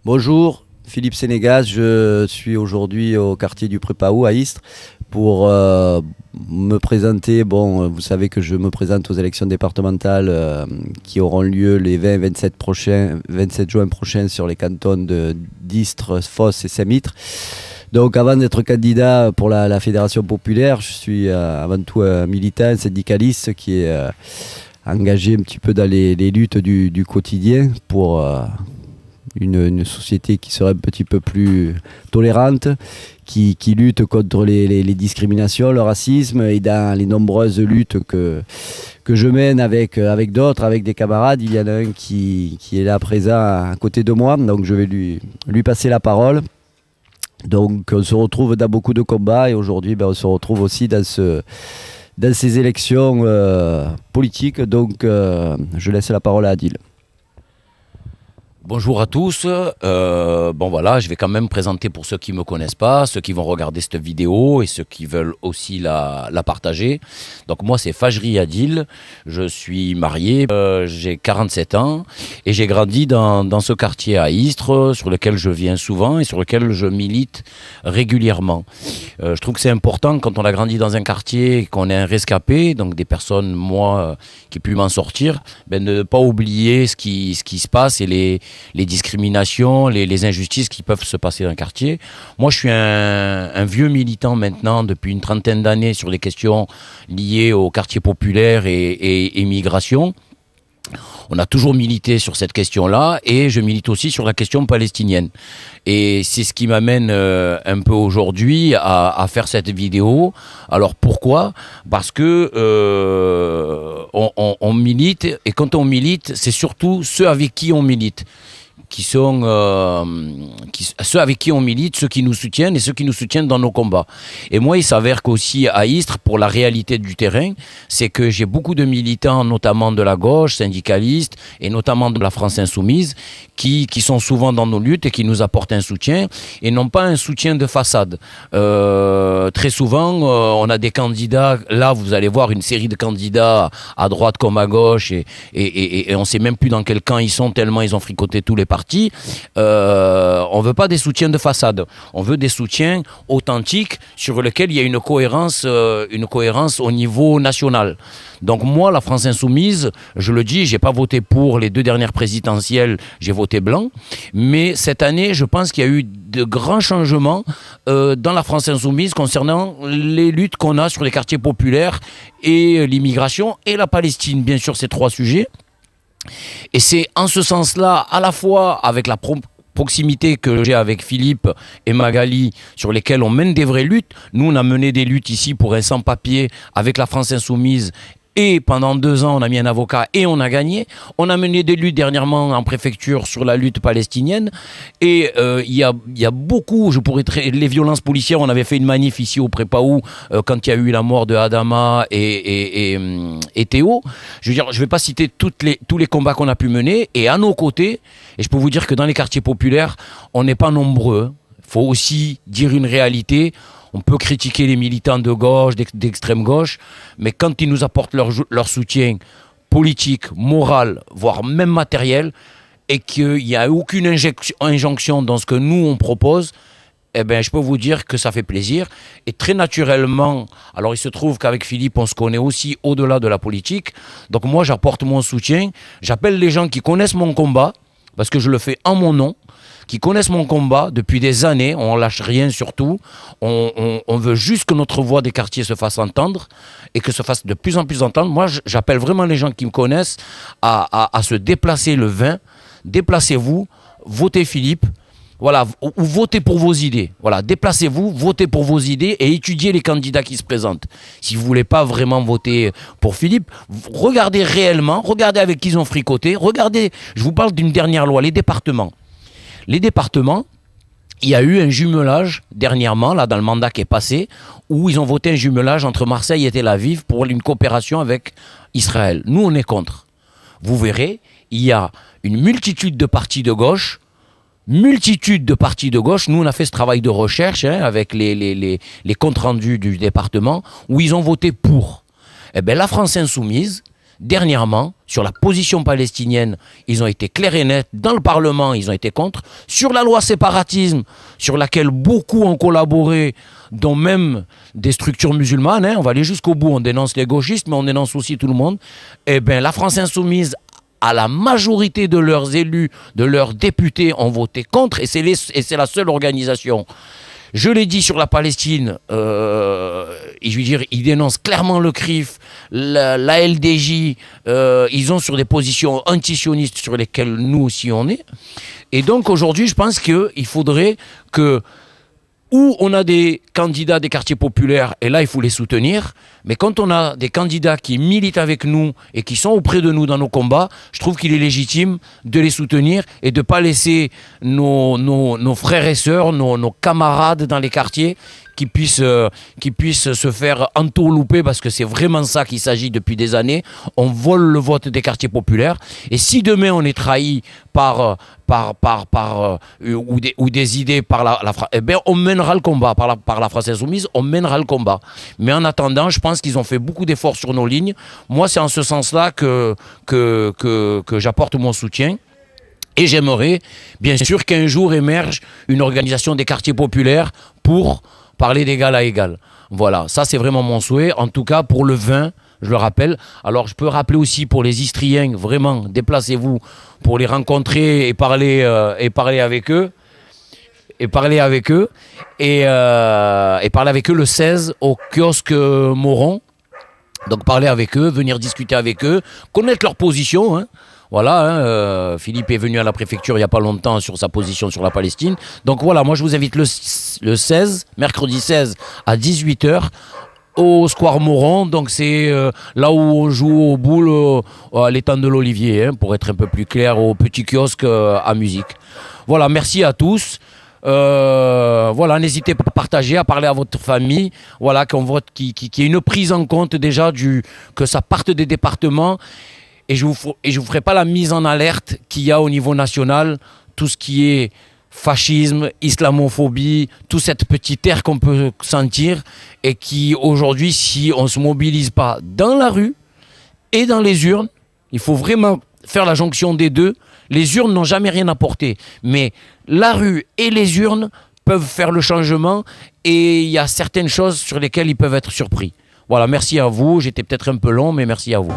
Bonjour, Philippe Sénégas, je suis aujourd'hui au quartier du Prépaou à Istres pour me présenter. Bon, vous savez que je me présente aux élections départementales qui auront lieu les 20 et 27 juin prochains sur les cantons d'Istres, Fos et Saint-Mitre. Donc avant d'être candidat pour la Fédération populaire, je suis avant tout un militant, un syndicaliste qui est engagé un petit peu dans les luttes du quotidien pour une société qui serait un petit peu plus tolérante, qui lutte contre les discriminations, le racisme, et dans les nombreuses luttes que je mène avec d'autres, avec des camarades. Il y en a un qui est là présent à côté de moi, donc je vais lui passer la parole. Donc on se retrouve dans beaucoup de combats et aujourd'hui on se retrouve aussi dans ces élections politiques. Donc je laisse la parole à Adil. Bonjour à tous, bon voilà, je vais quand même présenter pour ceux qui ne me connaissent pas, ceux qui vont regarder cette vidéo et ceux qui veulent aussi la partager. Donc moi c'est Fajri Adil, je suis marié, j'ai 47 ans et j'ai grandi dans ce quartier à Istres sur lequel je viens souvent et sur lequel je milite régulièrement. Je trouve que c'est important quand on a grandi dans un quartier et qu'on est un rescapé, donc des personnes, moi, qui ai pu m'en sortir, de ne pas oublier ce qui se passe et les discriminations, les injustices qui peuvent se passer dans le quartier. Moi, je suis un vieux militant maintenant depuis une trentaine d'années sur les questions liées au quartier populaire et immigration. On a toujours milité sur cette question-là et je milite aussi sur la question palestinienne. Et c'est ce qui m'amène un peu aujourd'hui à faire cette vidéo. Alors pourquoi ? Parce que on milite, et quand on milite, c'est surtout ceux avec qui on milite qui sont ceux avec qui on milite, ceux qui nous soutiennent et ceux qui nous soutiennent dans nos combats. Et moi, il s'avère qu'aussi à Istres, pour la réalité du terrain, c'est que j'ai beaucoup de militants, notamment de la gauche, syndicalistes, et notamment de la France Insoumise, qui sont souvent dans nos luttes et qui nous apportent un soutien, et non pas un soutien de façade. Très souvent, on a des candidats, là vous allez voir une série de candidats à droite comme à gauche, et on ne sait même plus dans quel camp ils sont, tellement ils ont fricoté tous les partis. On ne veut pas des soutiens de façade, on veut des soutiens authentiques sur lesquels il y a une cohérence au niveau national. Donc moi, la France Insoumise, je le dis, j'ai pas voté pour les 2 dernières présidentielles, j'ai voté blanc, mais cette année, je pense qu'il y a eu de grands changements dans la France Insoumise concernant les luttes qu'on a sur les quartiers populaires et l'immigration et la Palestine, bien sûr, ces 3 sujets. Et c'est en ce sens-là, à la fois avec la proximité que j'ai avec Philippe et Magali, sur lesquels on mène des vraies luttes. Nous, on a mené des luttes ici pour un sans-papier avec la France Insoumise. Et pendant 2 ans, on a mis un avocat et on a gagné. On a mené des luttes dernièrement en préfecture sur la lutte palestinienne. Et il y a beaucoup, les violences policières, on avait fait une manif ici au Prépaou quand il y a eu la mort de Adama et Théo. Je veux dire, je ne vais pas citer tous les combats qu'on a pu mener. Et à nos côtés, et je peux vous dire que dans les quartiers populaires, on n'est pas nombreux. Il faut aussi dire une réalité. On peut critiquer les militants de gauche, d'extrême gauche, mais quand ils nous apportent leur soutien politique, moral, voire même matériel, et qu'il n'y a aucune injonction dans ce que nous on propose, eh ben, je peux vous dire que ça fait plaisir. Et très naturellement, alors il se trouve qu'avec Philippe, on se connaît aussi au-delà de la politique. Donc moi, j'apporte mon soutien. J'appelle les gens qui connaissent mon combat, parce que je le fais en mon nom, qui connaissent mon combat depuis des années, on lâche rien surtout, on veut juste que notre voix des quartiers se fasse entendre et que se fasse de plus en plus entendre. Moi, j'appelle vraiment les gens qui me connaissent à se déplacer le 20, déplacez-vous, votez Philippe, voilà, ou votez pour vos idées. Voilà, déplacez-vous, votez pour vos idées et étudiez les candidats qui se présentent. Si vous ne voulez pas vraiment voter pour Philippe, regardez réellement, regardez avec qui ils ont fricoté, regardez, je vous parle d'une dernière loi, les départements. Les départements, il y a eu un jumelage dernièrement, là, dans le mandat qui est passé, où ils ont voté un jumelage entre Marseille et Tel Aviv pour une coopération avec Israël. Nous, on est contre. Vous verrez, il y a une multitude de partis de gauche, multitude de partis de gauche. Nous, on a fait ce travail de recherche avec les comptes rendus du département où ils ont voté pour. Eh bien, la France Insoumise, dernièrement, sur la position palestinienne, ils ont été clairs et nets. Dans le Parlement, ils ont été contre. Sur la loi séparatisme, sur laquelle beaucoup ont collaboré, dont même des structures musulmanes, on va aller jusqu'au bout, on dénonce les gauchistes, mais on dénonce aussi tout le monde. Eh bien, la France Insoumise, à la majorité de leurs élus, de leurs députés, ont voté contre, et c'est la seule organisation. Je l'ai dit sur la Palestine, et je veux dire, ils dénoncent clairement le CRIF, la LDJ, ils ont sur des positions antisionistes sur lesquelles nous aussi on est. Et donc aujourd'hui, je pense qu'il faudrait que, où on a des candidats des quartiers populaires, et là il faut les soutenir, mais quand on a des candidats qui militent avec nous et qui sont auprès de nous dans nos combats, je trouve qu'il est légitime de les soutenir et de ne pas laisser nos frères et sœurs, nos camarades dans les quartiers qui puissent se faire entourlouper, parce que c'est vraiment ça qu'il s'agit depuis des années. On vole le vote des quartiers populaires, et si demain on est trahi ou des idées par eh bien on mènera le combat par la France Insoumise, on mènera le combat. Mais en attendant, je pense qu'ils ont fait beaucoup d'efforts sur nos lignes. Moi, c'est en ce sens-là que j'apporte mon soutien. Et j'aimerais, bien sûr, qu'un jour émerge une organisation des quartiers populaires pour parler d'égal à égal. Voilà, ça c'est vraiment mon souhait. En tout cas, pour le vin, je le rappelle. Alors, je peux rappeler aussi pour les Istriens, vraiment, déplacez-vous pour les rencontrer et parler avec eux. Et parler avec eux le 16 au kiosque Moron. Donc parler avec eux, venir discuter avec eux, connaître leur position. Voilà, Philippe est venu à la préfecture il n'y a pas longtemps sur sa position sur la Palestine. Donc voilà, moi je vous invite le 16, mercredi 16 à 18h au Square Moron. Donc c'est là où on joue aux boules à l'étang de l'Olivier, pour être un peu plus clair, au petit kiosque à musique. Voilà, merci à tous. Voilà, n'hésitez pas à partager, à parler à votre famille, voilà, qu'on vote, qu'il y ait une prise en compte déjà que ça parte des départements, et je vous ferai pas la mise en alerte qu'il y a au niveau national, tout ce qui est fascisme, islamophobie, toute cette petite air qu'on peut sentir, et qui aujourd'hui, si on se mobilise pas dans la rue et dans les urnes, il faut vraiment faire la jonction des deux. Les urnes n'ont jamais rien apporté, mais la rue et les urnes peuvent faire le changement, et il y a certaines choses sur lesquelles ils peuvent être surpris. Voilà, merci à vous. J'étais peut-être un peu long, mais merci à vous.